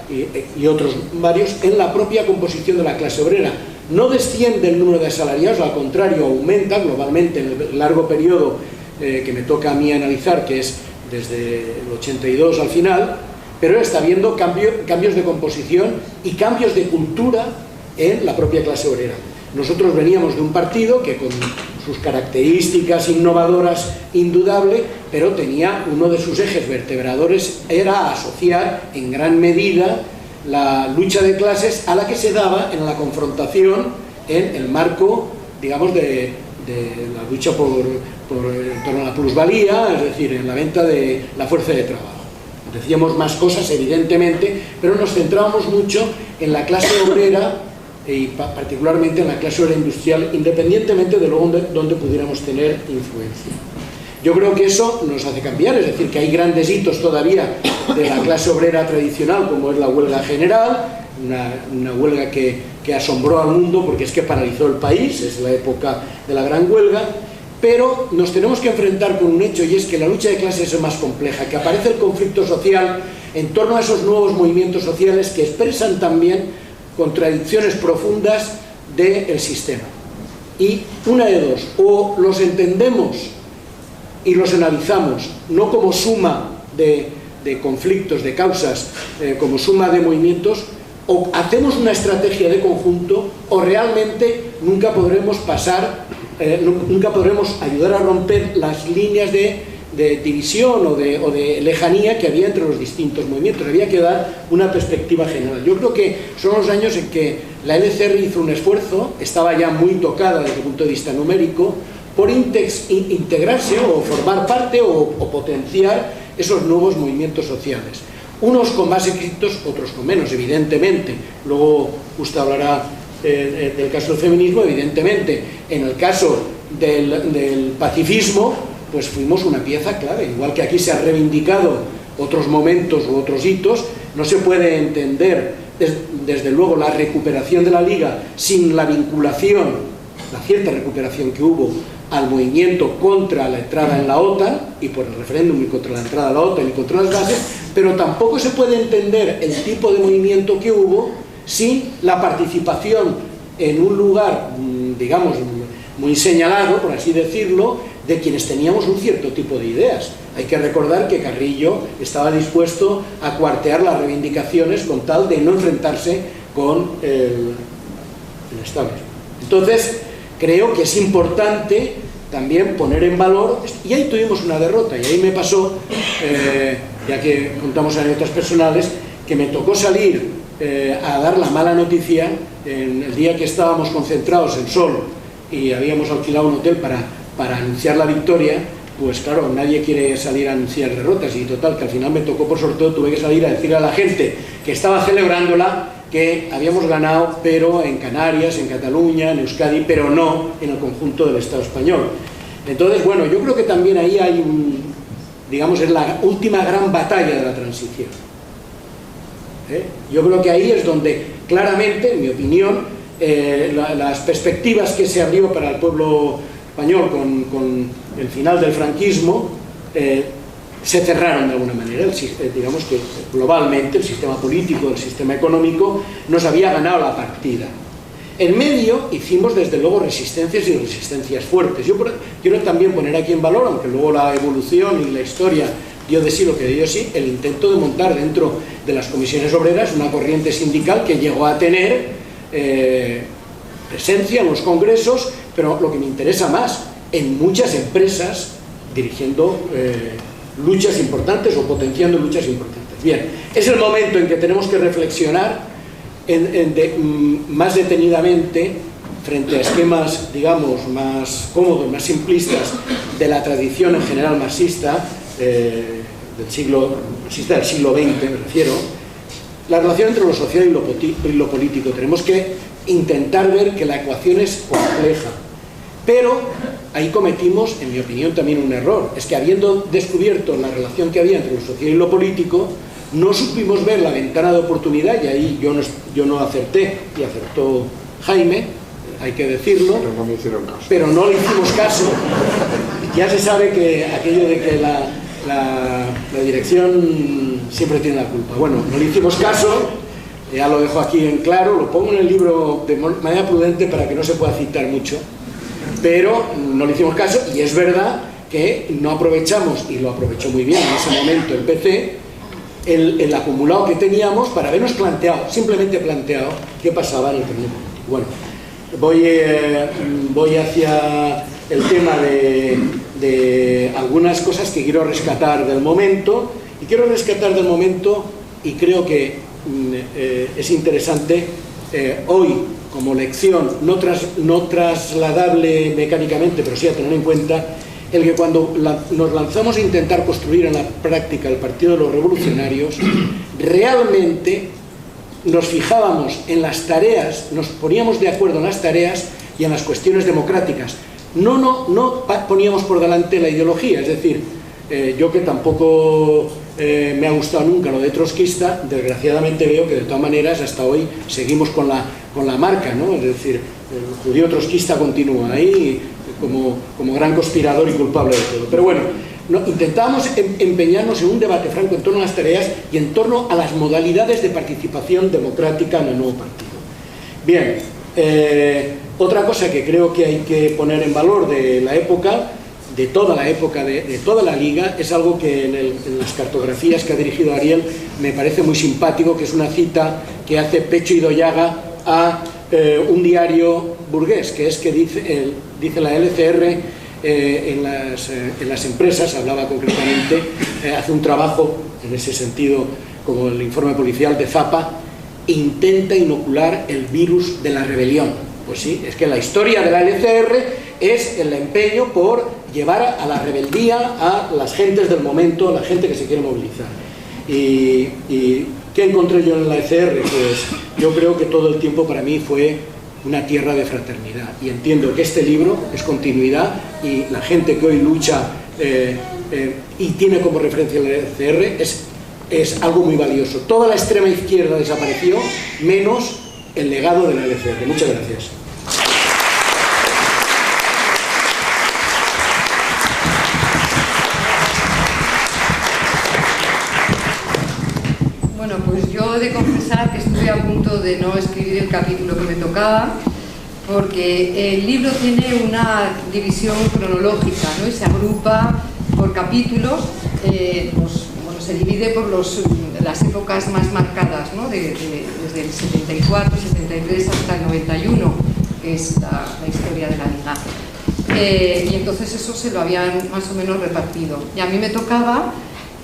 y otros varios, en la propia composición de la clase obrera. No desciende el número de asalariados, al contrario, aumenta globalmente en el largo periodo que me toca a mí analizar, que es desde el 82 al final, pero está habiendo cambios de composición y cambios de cultura en la propia clase obrera. Nosotros veníamos de un partido que con sus características innovadoras indudable, pero tenía uno de sus ejes vertebradores, era asociar en gran medida la lucha de clases a la que se daba en la confrontación en el marco, digamos, de la lucha en torno a la plusvalía, es decir, en la venta de la fuerza de trabajo. Decíamos más cosas, evidentemente, pero nos centrábamos mucho en la clase obrera y particularmente en la clase obrera industrial, independientemente de luego donde pudiéramos tener influencia. Yo creo que eso nos hace cambiar, es decir, que hay grandes hitos todavía de la clase obrera tradicional, como es la huelga general, una huelga que asombró al mundo porque es que paralizó el país, es la época de la gran huelga, pero nos tenemos que enfrentar con un hecho, y es que la lucha de clases es más compleja, que aparece el conflicto social en torno a esos nuevos movimientos sociales que expresan también contradicciones profundas del sistema. Y una de dos, o los entendemos y los analizamos no como suma de conflictos, de causas, como suma de movimientos, o hacemos una estrategia de conjunto, o realmente nunca podremos nunca podremos ayudar a romper las líneas de división o de lejanía que había entre los distintos movimientos. Había que dar una perspectiva general. Yo creo que son los años en que la LCR hizo un esfuerzo, estaba ya muy tocada desde el punto de vista numérico, por integrarse o formar parte o potenciar esos nuevos movimientos sociales. Unos con más éxitos, otros con menos, evidentemente. Luego usted hablará del caso del feminismo, evidentemente. En el caso del pacifismo, pues fuimos una pieza clave. Igual que aquí se han reivindicado otros momentos u otros hitos, no se puede entender desde luego la recuperación de la Liga sin la vinculación, la cierta recuperación que hubo al movimiento contra la entrada en la OTAN y por el referéndum y contra la entrada a la OTAN y contra las bases, pero tampoco se puede entender el tipo de movimiento que hubo sin la participación en un lugar, digamos, muy señalado, por así decirlo, de quienes teníamos un cierto tipo de ideas. Hay que recordar que Carrillo estaba dispuesto a cuartear las reivindicaciones con tal de no enfrentarse con el establishment. Entonces, creo que es importante también poner en valor, y ahí tuvimos una derrota, y ahí me pasó, ya que contamos anécdotas personales, que me tocó salir a dar la mala noticia en el día que estábamos concentrados en Sol y habíamos alquilado un hotel para anunciar la victoria. Pues claro, nadie quiere salir a anunciar derrotas, y total, que al final me tocó por sorteo, tuve que salir a decirle a la gente que estaba celebrándola que habíamos ganado, pero en Canarias, en Cataluña, en Euskadi, pero no en el conjunto del Estado español. Entonces, bueno, yo creo que también ahí hay digamos, es la última gran batalla de la transición. Yo creo que ahí es donde claramente, en mi opinión, las perspectivas que se abrió para el pueblo español con el final del franquismo se cerraron de alguna manera. Digamos que globalmente el sistema político, el sistema económico nos había ganado la partida. En medio hicimos desde luego resistencias y resistencias fuertes. Yo quiero también poner aquí en valor, aunque luego la evolución y la historia dio de sí lo que dio de sí, el intento de montar dentro de las comisiones obreras una corriente sindical que llegó a tener presencia en los congresos, pero lo que me interesa más, en muchas empresas dirigiendo luchas importantes o potenciando luchas importantes. Bien, es el momento en que tenemos que reflexionar más detenidamente frente a esquemas, digamos, más cómodos, más simplistas de la tradición en general marxista, del siglo XX, me refiero, la relación entre lo social y lo político. Tenemos que intentar ver que la ecuación es compleja, pero ahí cometimos, en mi opinión, también un error. Es que habiendo descubierto la relación que había entre lo social y lo político, no supimos ver la ventana de oportunidad, y ahí yo no acerté, y acertó Jaime, hay que decirlo, pero no le hicimos caso. Ya se sabe que aquello de que la dirección siempre tiene la culpa. Bueno, no le hicimos caso, ya lo dejo aquí en claro, lo pongo en el libro de manera prudente para que no se pueda citar mucho, pero no le hicimos caso, y es verdad que no aprovechamos, y lo aprovechó muy bien en ese momento el PC, el acumulado que teníamos para habernos simplemente planteado qué pasaba en el camino político. Bueno, voy hacia el tema de algunas cosas que quiero rescatar del momento, y creo que es interesante hoy, como lección, no trasladable mecánicamente, pero sí a tener en cuenta, el que cuando nos lanzamos a intentar construir en la práctica el Partido de los Revolucionarios, realmente nos fijábamos en las tareas, nos poníamos de acuerdo en las tareas y en las cuestiones democráticas. No poníamos por delante la ideología, es decir, yo que tampoco me ha gustado nunca lo de trotskista, desgraciadamente veo que de todas maneras hasta hoy seguimos con la marca, ¿no? Es decir, el judío trotskista continúa ahí como gran conspirador y culpable de todo. Pero bueno, intentábamos empeñarnos en un debate franco en torno a las tareas y en torno a las modalidades de participación democrática en el nuevo partido. Bien, otra cosa que creo que hay que poner en valor de la época, de toda la Liga, es algo que en las cartografías que ha dirigido Ariel me parece muy simpático, que es una cita que hace pecho y dollaga a un diario burgués, que es que dice la LCR en las empresas, hablaba concretamente, hace un trabajo en ese sentido, como el informe policial de Zappa, intenta inocular el virus de la rebelión. Pues sí, es que la historia de la LCR es el empeño por llevar a la rebeldía a las gentes del momento, a la gente que se quiere movilizar. ¿Y qué encontré yo en la LCR? Pues yo creo que todo el tiempo para mí fue una tierra de fraternidad, y entiendo que este libro es continuidad, y la gente que hoy lucha y tiene como referencia la LCR es algo muy valioso. Toda la extrema izquierda desapareció, menos el legado de la LCR. Muchas gracias. Bueno, pues yo he de confesar que estuve a punto de no escribir el capítulo que me tocaba, porque el libro tiene una división cronológica, ¿no? Y se agrupa por capítulos, se divide por las épocas más marcadas, ¿no? Desde el 74, 73 hasta el 91, que es la historia de la Liga. Y entonces eso se lo habían más o menos repartido. Y a mí me tocaba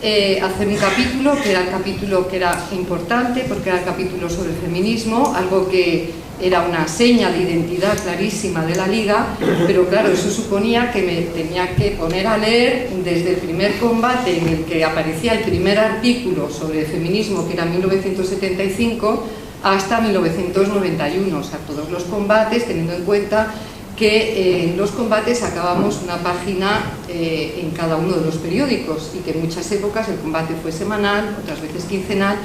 hacer un capítulo, que era el capítulo que era importante, porque era el capítulo sobre el feminismo, algo que era una seña de identidad clarísima de la Liga, pero claro, eso suponía que me tenía que poner a leer desde el primer combate en el que aparecía el primer artículo sobre el feminismo, que era 1975, hasta 1991, o sea, todos los combates, teniendo en cuenta que en los combates acabamos una página en cada uno de los periódicos, y que en muchas épocas el combate fue semanal, otras veces quincenal.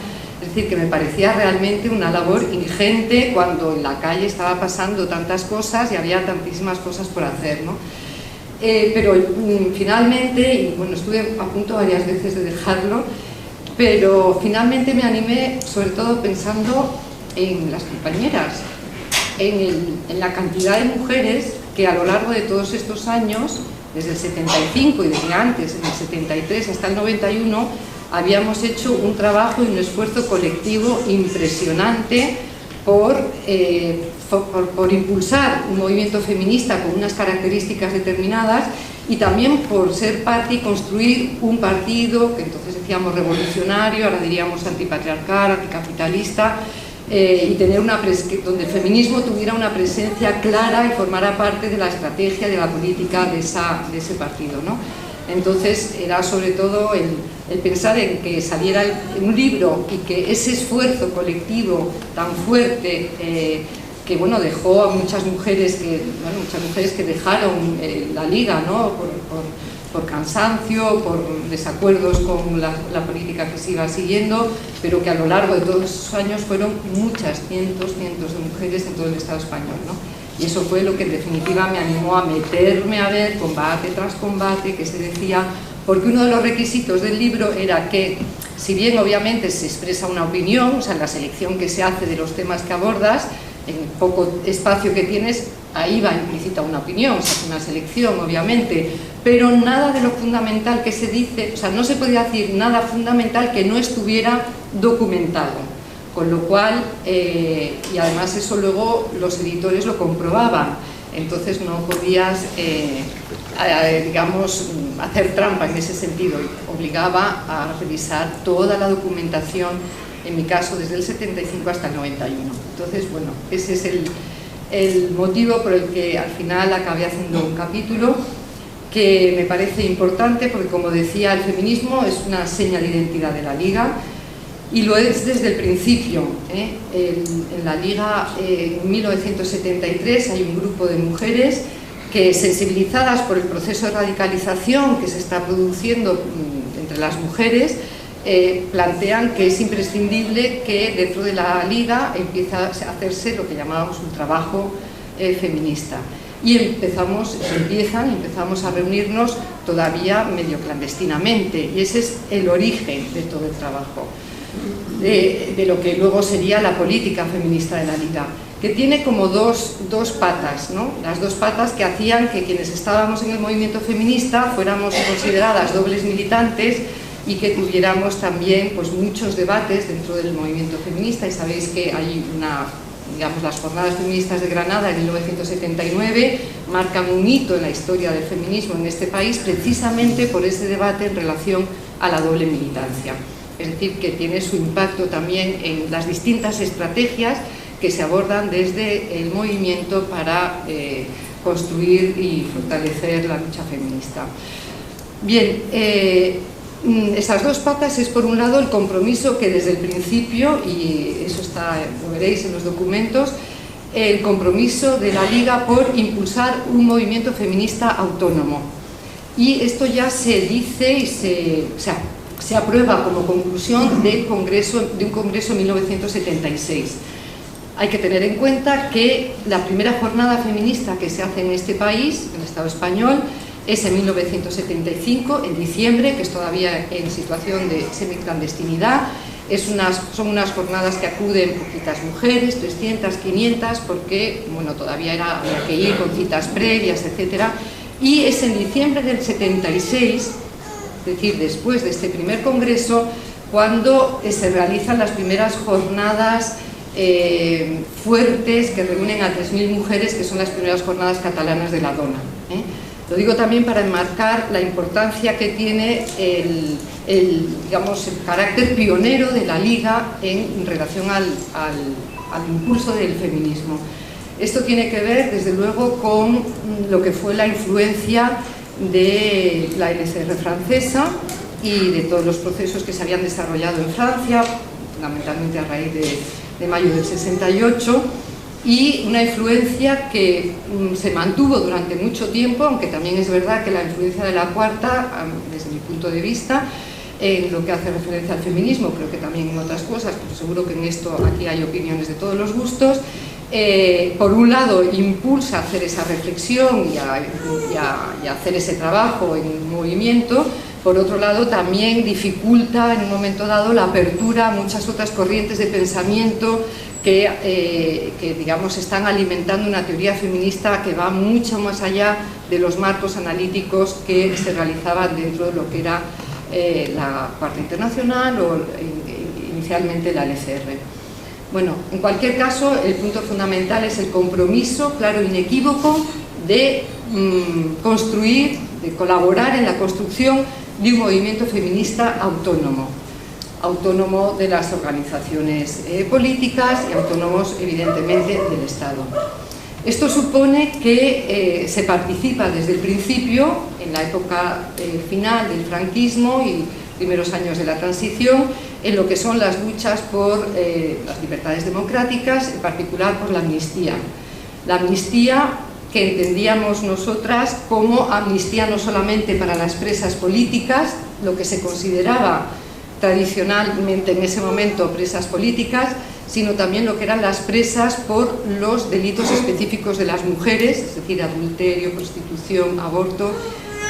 Es decir, que me parecía realmente una labor ingente cuando en la calle estaba pasando tantas cosas y había tantísimas cosas por hacer, ¿no? Pero finalmente, y bueno, estuve a punto varias veces de dejarlo, pero finalmente me animé, sobre todo pensando en las compañeras, en la cantidad de mujeres que a lo largo de todos estos años, desde el 75 y desde antes, en el 73 hasta el 91, habíamos hecho un trabajo y un esfuerzo colectivo impresionante por impulsar un movimiento feminista con unas características determinadas, y también por ser parte y construir un partido que entonces decíamos revolucionario, ahora diríamos antipatriarcal, anticapitalista, y tener donde el feminismo tuviera una presencia clara y formara parte de la estrategia, de la política de ese partido, ¿no? Entonces era sobre todo el pensar en que saliera un libro y que ese esfuerzo colectivo tan fuerte que bueno, dejó a muchas mujeres que dejaron la Liga, ¿no? por cansancio, por desacuerdos con la política que se iba siguiendo, pero que a lo largo de todos esos años fueron cientos de mujeres en todo el Estado español, ¿no? Y eso fue lo que en definitiva me animó a meterme a ver combate tras combate que se decía, porque uno de los requisitos del libro era que, si bien obviamente se expresa una opinión, o sea, la selección que se hace de los temas que abordas, en el poco espacio que tienes, ahí va implícita una opinión, se hace una selección obviamente, pero nada de lo fundamental que se dice, o sea, no se podía decir nada fundamental que no estuviera documentado. Con lo cual, y además eso luego los editores lo comprobaban, entonces no podías, digamos, hacer trampa en ese sentido, obligaba a revisar toda la documentación, en mi caso desde el 75 hasta el 91. Entonces, bueno, ese es el motivo por el que al final acabé haciendo un capítulo que me parece importante porque, como decía, el feminismo es una seña de identidad de la Liga. Y lo es desde el principio. En la Liga, en 1973, hay un grupo de mujeres que, sensibilizadas por el proceso de radicalización que se está produciendo entre las mujeres, plantean que es imprescindible que dentro de la Liga empiece a hacerse lo que llamábamos un trabajo feminista. Y empezamos a reunirnos todavía medio clandestinamente, y ese es el origen de todo el trabajo. De lo que luego sería la política feminista de la Liga, que tiene como dos patas, ¿no? Las dos patas que hacían que quienes estábamos en el movimiento feminista fuéramos consideradas dobles militantes y que tuviéramos también pues, muchos debates dentro del movimiento feminista. Y sabéis que hay digamos, las jornadas feministas de Granada en 1979 marcan un hito en la historia del feminismo en este país precisamente por ese debate en relación a la doble militancia. Es decir, que tiene su impacto también en las distintas estrategias que se abordan desde el movimiento para construir y fortalecer la lucha feminista. Bien, esas dos patas es, por un lado, el compromiso que desde el principio, y eso lo veréis en los documentos, el compromiso de la Liga por impulsar un movimiento feminista autónomo. Y esto ya se dice y se aprueba como conclusión de un congreso en 1976. Hay que tener en cuenta que la primera jornada feminista que se hace en este país, en el Estado español, es en 1975, en diciembre, que es todavía en situación de semiclandestinidad. Son unas jornadas que acuden poquitas mujeres, 300, 500, porque bueno, todavía había que ir con citas previas, etc. Y es en diciembre del 76, es decir, después de este primer congreso, cuando se realizan las primeras jornadas fuertes que reúnen a 3.000 mujeres, que son las primeras jornadas catalanas de la Dona. Lo digo también para enmarcar la importancia que tiene digamos, el carácter pionero de la Liga en relación al impulso del feminismo. Esto tiene que ver, desde luego, con lo que fue la influencia de la LCR francesa y de todos los procesos que se habían desarrollado en Francia, fundamentalmente a raíz de mayo del 68, y una influencia que se mantuvo durante mucho tiempo, aunque también es verdad que la influencia de la Cuarta, desde mi punto de vista, en lo que hace referencia al feminismo, creo que también en otras cosas, pero seguro que en esto aquí hay opiniones de todos los gustos, por un lado impulsa a hacer esa reflexión y a hacer ese trabajo en movimiento. Por otro lado, también dificulta en un momento dado la apertura a muchas otras corrientes de pensamiento que digamos, están alimentando una teoría feminista que va mucho más allá de los marcos analíticos que se realizaban dentro de lo que era la Cuarta Internacional o inicialmente la LCR. Bueno, en cualquier caso, el punto fundamental es el compromiso claro e inequívoco de construir, de colaborar en la construcción de un movimiento feminista autónomo. autónomo de las organizaciones políticas y autónomos, evidentemente, del Estado. Esto supone que se participa desde el principio, en la época final del franquismo y primeros años de la transición, en lo que son las luchas por las libertades democráticas, en particular por la amnistía. La amnistía que entendíamos nosotras como amnistía no solamente para las presas políticas, lo que se consideraba tradicionalmente en ese momento presas políticas, sino también lo que eran las presas por los delitos específicos de las mujeres, es decir, adulterio, prostitución, aborto,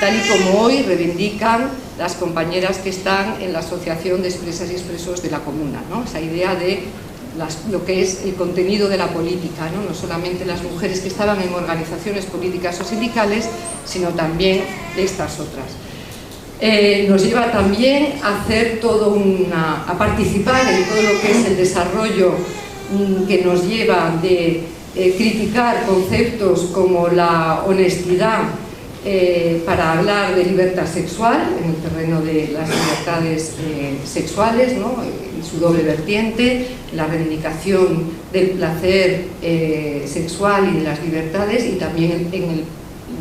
tal y como hoy reivindican las compañeras que están en la Asociación de Expresas y Expresos de la Comuna, ¿no? Esa idea de lo que es el contenido de la política, ¿no? No solamente las mujeres que estaban en organizaciones políticas o sindicales, sino también de estas otras. Nos lleva también a hacer a participar en todo lo que es el desarrollo que nos lleva de criticar conceptos como la honestidad para hablar de libertad sexual en el terreno de las libertades sexuales, ¿no? En su doble vertiente, la reivindicación del placer sexual y de las libertades, y también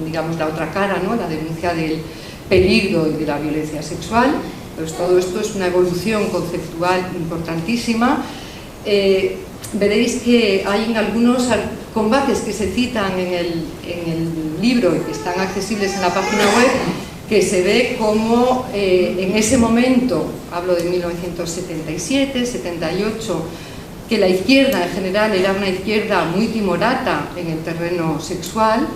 digamos, la otra cara, ¿no? La denuncia del peligro y de la violencia sexual. Pues todo esto es una evolución conceptual importantísima. Veréis que hay en algunos combates que se citan en el libro y que están accesibles en la página web, que se ve como en ese momento, hablo de 1977, 78, que la izquierda en general era una izquierda muy timorata en el terreno sexual.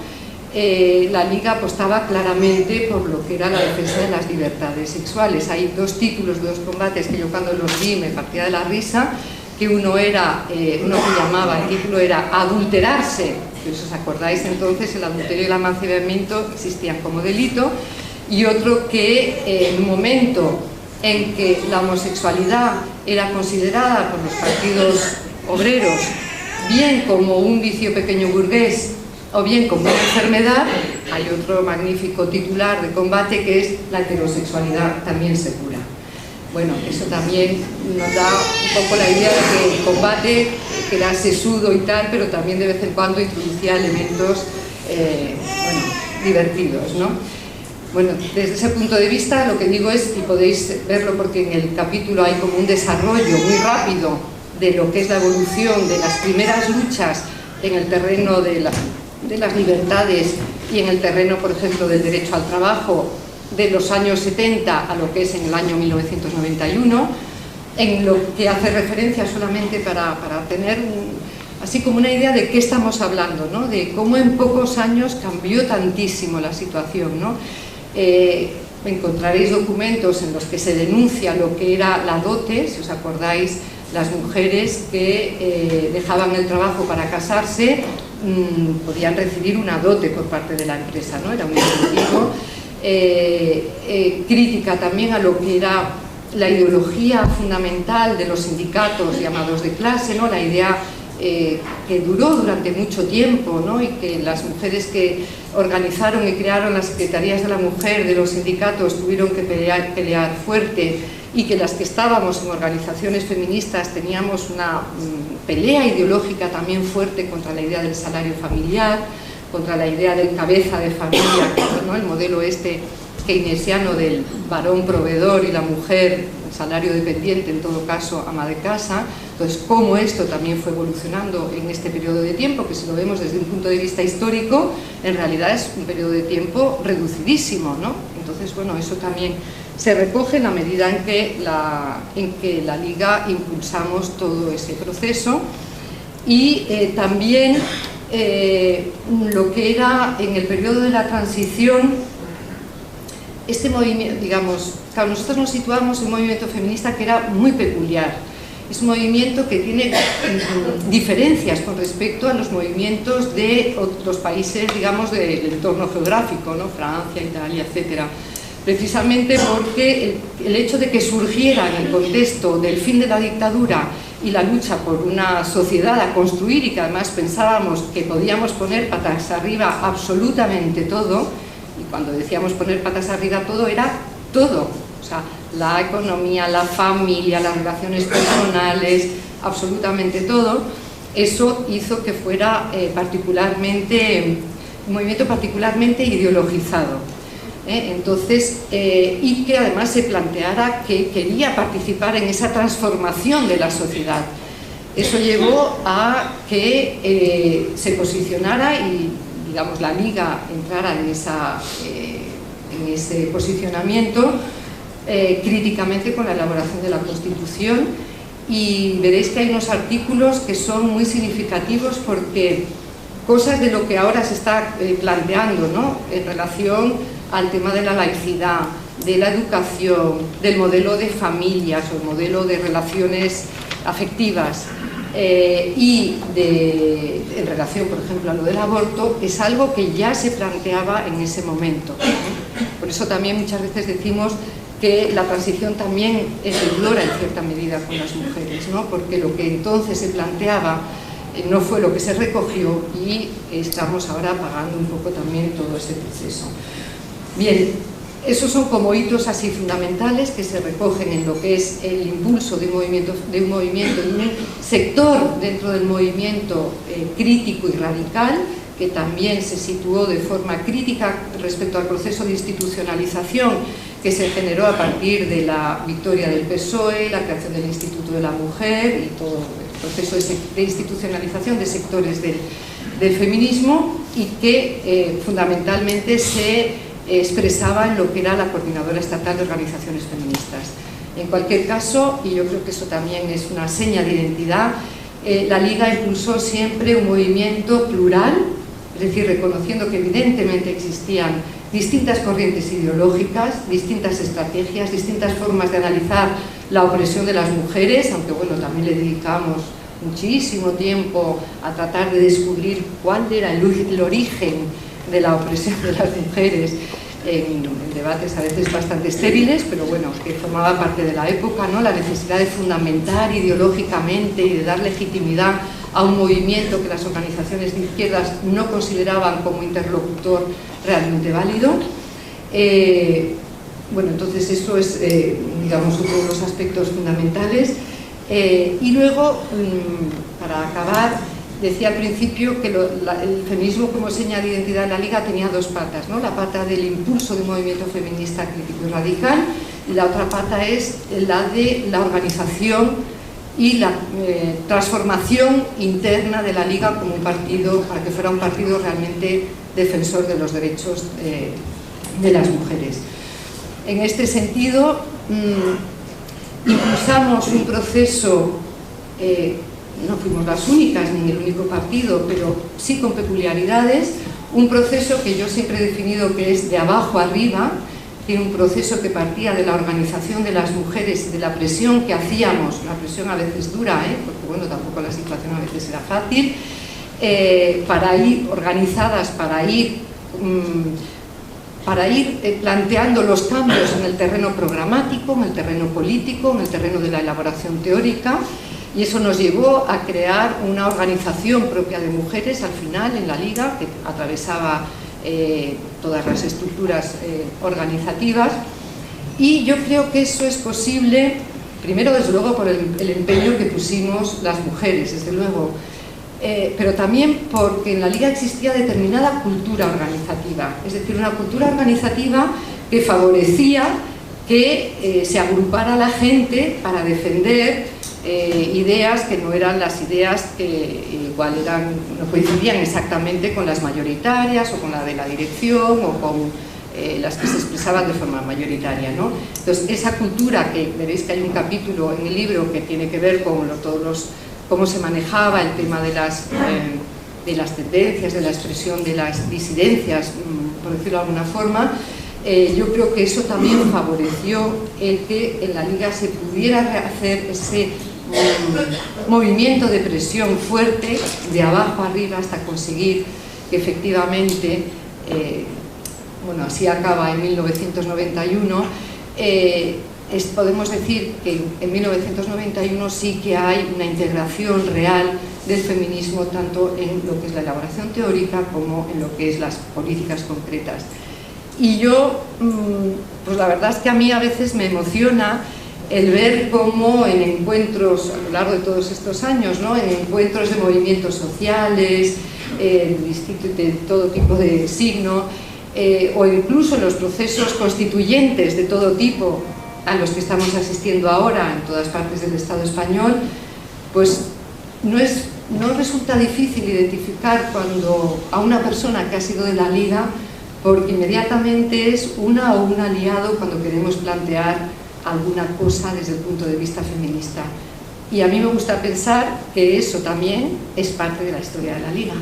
La Liga apostaba claramente por lo que era la defensa de las libertades sexuales. Hay dos títulos de dos combates que yo cuando los vi me partía de la risa, que uno que llamaba, el título era Adulterarse, que si os acordáis entonces el adulterio y el amancebamiento existían como delito, y otro que en un momento en que la homosexualidad era considerada por los partidos obreros bien como un vicio pequeño burgués o bien como una enfermedad, hay otro magnífico titular de combate que es la heterosexualidad también se cura. Bueno, eso también nos da un poco la idea de que el combate, que era sesudo y tal, pero también de vez en cuando introducía elementos divertidos, ¿no? Bueno, desde ese punto de vista lo que digo es, y podéis verlo porque en el capítulo hay como un desarrollo muy rápido de lo que es la evolución de las primeras luchas en el terreno de las libertades y en el terreno, por ejemplo, del derecho al trabajo, de los años 70 a lo que es en el año 1991, en lo que hace referencia solamente para tener así como una idea de qué estamos hablando, ¿no? De cómo en pocos años cambió tantísimo la situación, ¿no? Encontraréis documentos en los que se denuncia lo que era la dote, si os acordáis, las mujeres que dejaban el trabajo para casarse podían recibir una dote por parte de la empresa, ¿no? Era un incentivo. Crítica también a lo que era la ideología fundamental de los sindicatos llamados de clase, ¿no? La idea que duró durante mucho tiempo, ¿no? Y que las mujeres que organizaron y crearon las secretarías de la mujer de los sindicatos tuvieron que pelear fuerte, y que las que estábamos en organizaciones feministas teníamos una pelea ideológica también fuerte contra la idea del salario familiar, contra la idea del cabeza de familia, ¿no? El modelo keynesiano del varón proveedor y la mujer salario dependiente, en todo caso ama de casa. Entonces, cómo esto también fue evolucionando en este periodo de tiempo, que si lo vemos desde un punto de vista histórico, en realidad es un periodo de tiempo reducidísimo, ¿no? Entonces, bueno, eso también se recoge en la medida en que la Liga impulsamos todo ese proceso. Y también lo que era en el periodo de la transición, este movimiento, digamos, claro, nosotros nos situamos en un movimiento feminista que era muy peculiar. Es un movimiento que tiene diferencias con respecto a los movimientos de otros países, digamos, del entorno geográfico, ¿no? Francia, Italia, etcétera. Precisamente porque el hecho de que surgiera en el contexto del fin de la dictadura y la lucha por una sociedad a construir, y que además pensábamos que podíamos poner patas arriba absolutamente todo, y cuando decíamos poner patas arriba todo, era todo. O sea, la economía, la familia, las relaciones personales, absolutamente todo. Eso hizo que fuera un movimiento particularmente ideologizado. Entonces, y que además se planteara que quería participar en esa transformación de la sociedad. Eso llevó a que se posicionara y, digamos, la Liga entrara en ese posicionamiento críticamente con la elaboración de la Constitución, y veréis que hay unos artículos que son muy significativos porque cosas de lo que ahora se está planteando, ¿no?, en relación al tema de la laicidad, de la educación, del modelo de familias o el modelo de relaciones afectivas, y en relación, por ejemplo, a lo del aborto, es algo que ya se planteaba en ese momento. Por eso también muchas veces decimos que la transición también es deudora en cierta medida con las mujeres, ¿no?, porque lo que entonces se planteaba no fue lo que se recogió y estamos ahora pagando un poco también todo ese proceso. Bien, esos son como hitos así fundamentales que se recogen en lo que es el impulso de un movimiento, de un sector dentro del movimiento crítico y radical, que también se situó de forma crítica respecto al proceso de institucionalización que se generó a partir de la victoria del PSOE, la creación del Instituto de la Mujer y todo el proceso de institucionalización de sectores del feminismo, y que fundamentalmente se expresaba en lo que era la Coordinadora Estatal de Organizaciones Feministas. En cualquier caso, y yo creo que eso también es una seña de identidad, la Liga impulsó siempre un movimiento plural, es decir, reconociendo que evidentemente existían distintas corrientes ideológicas, distintas estrategias, distintas formas de analizar la opresión de las mujeres, aunque bueno, también le dedicamos muchísimo tiempo a tratar de descubrir cuál era el origen de la opresión de las mujeres, en debates a veces bastante estériles, pero bueno, que formaba parte de la época, ¿no?, la necesidad de fundamentar ideológicamente y de dar legitimidad a un movimiento que las organizaciones de izquierdas no consideraban como interlocutor realmente válido. Bueno, entonces eso es, digamos, uno de los aspectos fundamentales. Y luego, para acabar, decía al principio que el feminismo como seña de identidad de la Liga tenía dos patas, ¿no?, la pata del impulso de un movimiento feminista crítico y radical, y la otra pata es la de la organización y la transformación interna de la Liga como un partido, para que fuera un partido realmente defensor de los derechos de las mujeres. En este sentido, impulsamos un proceso, no fuimos las únicas ni el único partido, pero sí con peculiaridades, un proceso que yo siempre he definido que es de abajo arriba, que un proceso que partía de la organización de las mujeres y de la presión que hacíamos, una presión a veces dura, porque bueno, tampoco la situación a veces era fácil, para ir organizadas, para ir planteando los cambios en el terreno programático, en el terreno político, en el terreno de la elaboración teórica, y eso nos llevó a crear una organización propia de mujeres al final en la Liga, que atravesaba todas las estructuras organizativas, y yo creo que eso es posible, primero desde luego por el empeño que pusimos las mujeres, desde luego, pero también porque en la Liga existía determinada cultura organizativa, es decir, una cultura organizativa que favorecía que se agrupara la gente para defender ideas que no eran las ideas que igual no coincidían exactamente con las mayoritarias o con la de la dirección o con las que se expresaban de forma mayoritaria, ¿no? Entonces, esa cultura, que veréis que hay un capítulo en el libro que tiene que ver con cómo se manejaba el tema de las tendencias, de la expresión de las disidencias, por decirlo de alguna forma, yo creo que eso también favoreció el que en la Liga se pudiera hacer ese movimiento de presión fuerte de abajo arriba hasta conseguir que efectivamente, bueno, así acaba en 1991, podemos decir que en 1991 sí que hay una integración real del feminismo tanto en lo que es la elaboración teórica como en lo que es las políticas concretas. Y yo, pues la verdad es que a mí a veces me emociona el ver cómo en encuentros, a lo largo de todos estos años, ¿no?, en encuentros de movimientos sociales, de todo tipo de signo, o incluso en los procesos constituyentes de todo tipo a los que estamos asistiendo ahora en todas partes del Estado español, pues no resulta difícil identificar cuando a una persona que ha sido de la Liga, porque inmediatamente es una o un aliado cuando queremos plantear alguna cosa desde el punto de vista feminista. Y a mí me gusta pensar que eso también es parte de la historia de la Liga.